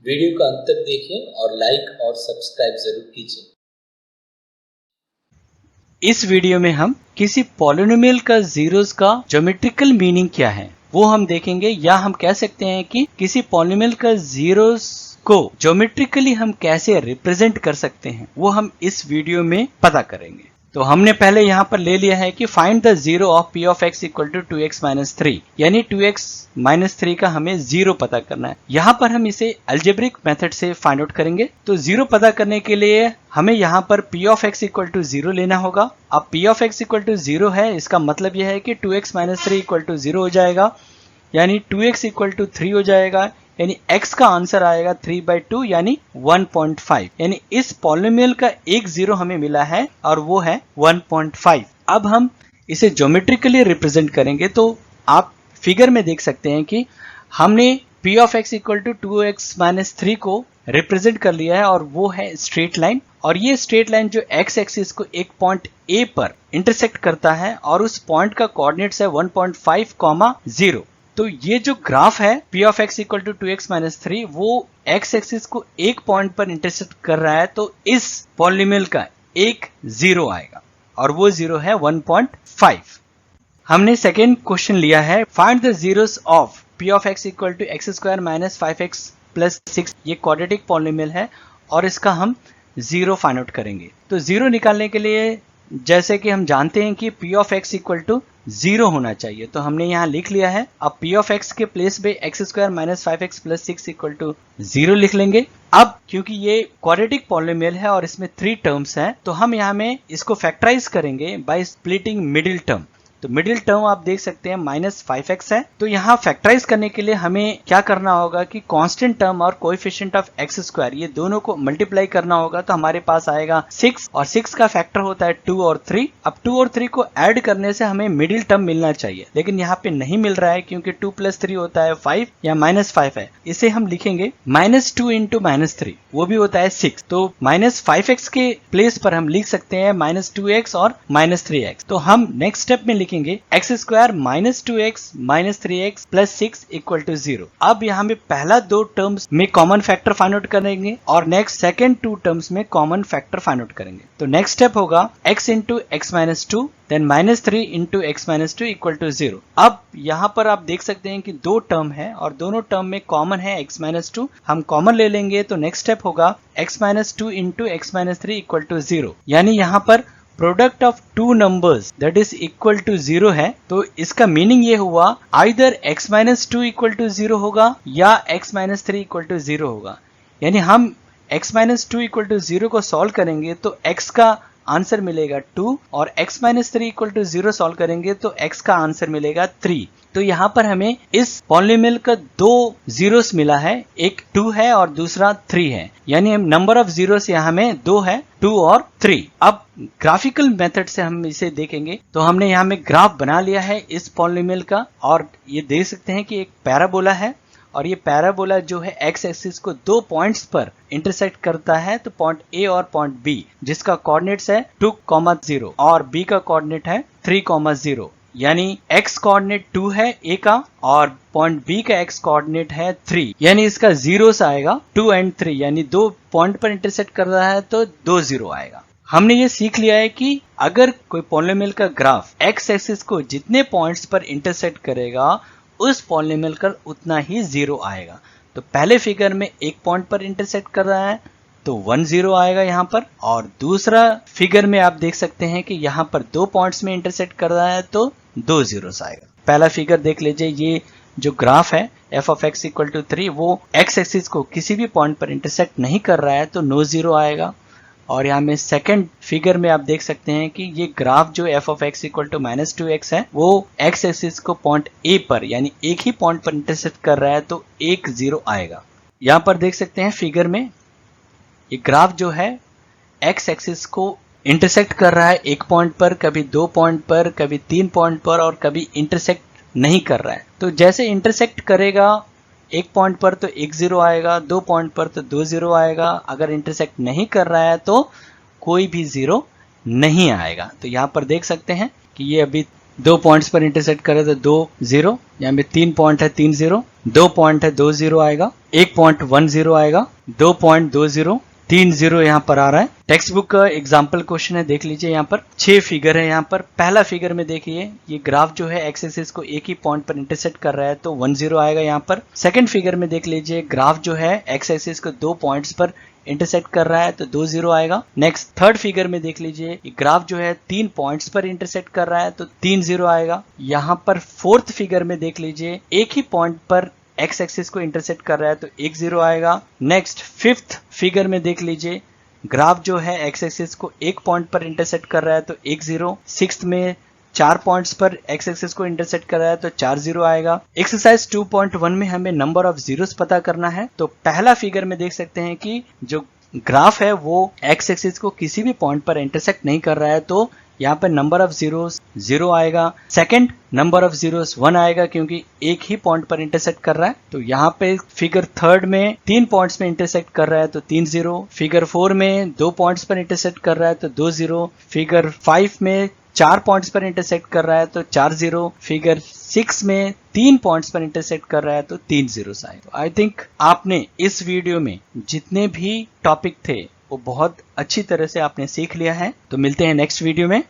Video का अंत तक देखें और लाइक और सब्सक्राइब जरूर कीजिए। इस वीडियो में हम किसी पॉलिनोमियल का जीरोस का ज्योमेट्रिकल मीनिंग क्या है वो हम देखेंगे, या हम कह सकते हैं कि किसी पॉलिनोमियल का जीरोस को ज्योमेट्रिकली हम कैसे रिप्रेजेंट कर सकते हैं वो हम इस वीडियो में पता करेंगे। तो हमने पहले यहाँ पर ले लिया है कि find the zero of p of x equal to 2x minus 3, यानी 2x माइनस 3 का हमें जीरो पता करना है। यहाँ पर हम इसे अलजेब्रिक मेथड से फाइंड आउट करेंगे। तो जीरो पता करने के लिए हमें यहाँ पर p of x equal to 0 लेना होगा। अब p of x equal to 0 है, इसका मतलब यह है कि 2x माइनस 3 इक्वल टू 0 हो जाएगा, यानी 2x इक्वल टू 3 हो जाएगा, यानी x का आंसर आएगा 3/2 यानी 1.5। यानी इस पॉलिनोमियल का एक जीरो हमें मिला है और वो है 1.5। अब हम इसे ज्योमेट्रिकली रिप्रेजेंट करेंगे। तो आप फिगर में देख सकते हैं कि हमने p of x equal to 2x minus 3 को रिप्रेजेंट कर लिया है और वो है स्ट्रेट लाइन। और ये स्ट्रेट लाइन जो x एक्सिस को एक पॉइंट A पर इंटरसेक्ट करता है और उस पॉइंट का कोऑर्डिनेट्स है 1.5, 0। तो ये जो ग्राफ है p of x equal to 2x minus 3 वो x एक्सिस को एक पॉइंट पर इंटरसेक्ट कर रहा है। तो इस पॉलिनोमियल का एक जीरो आएगा और वो जीरो है 1.5। हमने सेकेंड क्वेश्चन लिया है, find the zeros of p of x equal to x square minus 5x plus 6। ये क्वाड्रेटिक पॉलिनोमियल है और इसका हम जीरो फाइंड आउट करेंगे। तो जीरो निकालने के लिए जैसे कि हम जानते हैं कि p of x equal to 0 होना चाहिए, तो हमने यहाँ लिख लिया है। अब p ऑफ x के प्लेस पे x square minus 5x plus 6 equal to 0 लिख लेंगे। अब क्योंकि ये क्वाड्रेटिक पॉलिनोमियल है और इसमें 3 टर्म्स हैं, तो हम यहाँ में इसको फैक्टराइज करेंगे बाय स्प्लिटिंग मिडिल टर्म। तो मिडिल टर्म आप देख सकते हैं माइनस 5x है। तो यहाँ फैक्टराइज करने के लिए हमें क्या करना होगा कि कांस्टेंट टर्म और कोएफिशिएंट ऑफ x स्क्वायर ये दोनों को मल्टीप्लाई करना होगा। तो हमारे पास आएगा 6 और 6 का फैक्टर होता है 2 और 3। अब 2 और 3 को ऐड करने से हमें मिडिल टर्म मिलना चाहिए, लेकिन यहाँ पे नहीं मिल रहा है क्योंकि 2 प्लस 3 होता है 5 या माइनस 5 है। इसे हम लिखेंगे -2 इंटू -3, वो भी होता है 6। तो -5x के प्लेस पर हम लिख सकते हैं -2x और -3x। तो हम नेक्स्ट स्टेप में लिखेंगे x square -2x -3x plus 6 equal to 0। अब यहाँ में पहला दो टर्म्स में कॉमन फैक्टर फाइंड आउट करेंगे और नेक्स्ट सेकंड टू टर्म्स में कॉमन फैक्टर फाइंड आउट करेंगे। तो नेक्स्ट स्टेप होगा x into x minus 2 then -3 into x minus 2 equal to 0। अब यहाँ पर आप देख सकते हैं कि दो टर्म है और दोनों टर्म में कॉमन है x माइनस 2। हम कॉमन ले लेंगे तो नेक्स्ट स्टेप होगा x minus 2 into x minus 3 equal to 0। यानी यहाँ पर product of two numbers that is equal to 0 है। तो इसका मीनिंग ये हुआ either x minus 2 equal to 0 होगा या x माइनस 3 इक्वल टू 0 होगा। यानी हम x माइनस 2 इक्वल टू 0 को सॉल्व करेंगे तो x का आंसर मिलेगा 2 और x minus 3 equal to 0 solve करेंगे तो x का आंसर मिलेगा 3। तो यहाँ पर हमें इस पॉलिनोमियल का दो जीरोस मिला है, एक 2 है और दूसरा 3 है। यानी नंबर ऑफ जीरोस यहाँ में 2 है, 2 और 3। अब ग्राफिकल मेथड से हम इसे देखेंगे। तो हमने यहाँ में ग्राफ बना लिया है इस पॉलिनोमियल का और ये देख सकते हैं कि एक पैराबोला है और ये पैराबोला जो है x एक्सिस को दो पॉइंट्स पर इंटरसेक्ट करता है। तो पॉइंट A और पॉइंट B जिसका कोऑर्डिनेट्स है 2, 0 और B का कोऑर्डिनेट है 3, 0। यानी x कोऑर्डिनेट 2 है A का और पॉइंट B का x कोऑर्डिनेट है 3। यानी इसका जीरोस आएगा 2 एंड 3, यानी दो पॉइंट पर इंटरसेक्ट कर रहा है तो 2 जीरो आएगा। हमने ये सीख लिया है कि अगर कोई पॉलिनोमियल का ग्राफ x एक्सिस को जितने पॉइंट्स पर इंटरसेक्ट करेगा उस पॉलिनोमियल का उतना ही जीरो आएगा। तो पहले फिगर में एक पॉइंट पर इंटरसेक्ट कर रहा है तो 1 0 आएगा यहाँ पर, और दूसरा फिगर में आप देख सकते हैं कि यहाँ पर दो पॉइंट्स में इंटरसेक्ट कर रहा है तो 2 जीरोस आएगा। पहला फिगर देख लीजिए, ये जो ग्राफ है f of x equal to 3 वो x एक्सिस को किसी भी पॉइंट पर इंटरसेक्ट नहीं कर रहा है तो नो जीरो आएगा। और यहाँ में सेकंड फिगर में आप देख सकते हैं कि ये ग्राफ जो f of x equal to -2x है वो x एक्सिस को पॉइंट A पर यानी एक ही पॉइंट पर इंटरसेक्ट कर रहा है तो 1 0 आएगा। यहाँ पर देख सकते हैं फिगर में ये ग्राफ जो है x एक्सिस को इंटरसेक्ट कर रहा है एक पॉइंट पर, कभी 2 पॉइंट पर, कभी 3 पॉइंट पर और कभी इंटरसेक्ट नहीं कर रहा है। तो जैसे इंटरसेक्ट करेगा एक पॉइंट पर तो 1 0 आएगा, 2 पॉइंट पर तो 2 0 आएगा, अगर इंटरसेक्ट नहीं कर रहा है तो कोई भी जीरो नहीं आएगा। तो यहाँ पर देख सकते हैं कि ये अभी 2 पॉइंट्स पर इंटरसेक्ट करे तो 2 0, यहाँ पे 3 पॉइंट है 3 0, 2 पॉइंट है 2 0 आएगा, 1 पॉइंट 1 0 आएगा, 2 पॉइंट 2 0, 3 0 यहाँ पर आ रहा है। टेक्स्ट बुक का एग्जाम्पल क्वेश्चन है, देख लीजिए यहाँ पर 6 फिगर है। यहाँ पर पहला फिगर में देखिए ये ग्राफ जो है एक्स एक्सिस को एक ही पॉइंट पर इंटरसेक्ट कर रहा है तो 1 0 आएगा यहाँ पर। सेकंड फिगर में देख लीजिए ग्राफ जो है एक्स एक्सिस को 2 पॉइंट्स पर इंटरसेक्ट कर रहा है तो 2 0 आएगा। नेक्स्ट थर्ड फिगर में देख लीजिए ग्राफ जो है 3 पॉइंट्स पर इंटरसेक्ट कर रहा है तो 3 0 आएगा। यहाँ पर फोर्थ फिगर में देख लीजिए एक ही पॉइंट पर एक्स एक्सिस को इंटरसेक्ट कर रहा है तो 1 0 आएगा। नेक्स्ट फिफ्थ फिगर में देख लीजिए ग्राफ जो है एक्स एक्सिस को एक पॉइंट पर इंटरसेक्ट कर रहा है तो 1 0। सिक्स्थ में 4 पॉइंट्स पर एक्स एक्सिस को इंटरसेक्ट कर रहा है तो 4 0 आएगा। एक्सरसाइज 2.1 में हमें नंबर ऑफ जीरोस पता करना है। तो पहला फिगर में देख सकते हैं कि जो ग्राफ है वो एक्स एक्सिस को किसी भी पॉइंट पर इंटरसेक्ट नहीं कर रहा है तो यहाँ पर नंबर ऑफ जीरोस 0 आएगा। सेकंड नंबर ऑफ जीरोस 1 आएगा क्योंकि एक ही पॉइंट पर इंटरसेक्ट कर रहा है। तो यहाँ पे फिगर थर्ड में 3 पॉइंट्स में इंटरसेक्ट कर रहा है तो 3 0। फिगर 4 में 2 पॉइंट्स पर इंटरसेक्ट कर रहा है तो 2 0। फिगर 5 में 4 पॉइंट्स पर इंटरसेक्ट कर रहा है तो 4 0। फिगर 6 में 3 पॉइंट्स पर इंटरसेक्ट कर रहा है तो 3 जीरोस आए। तो आई थिंक आपने इस वीडियो में जितने भी टॉपिक थे वो बहुत अच्छी तरह से आपने सीख लिया है। तो मिलते हैं नेक्स्ट वीडियो में।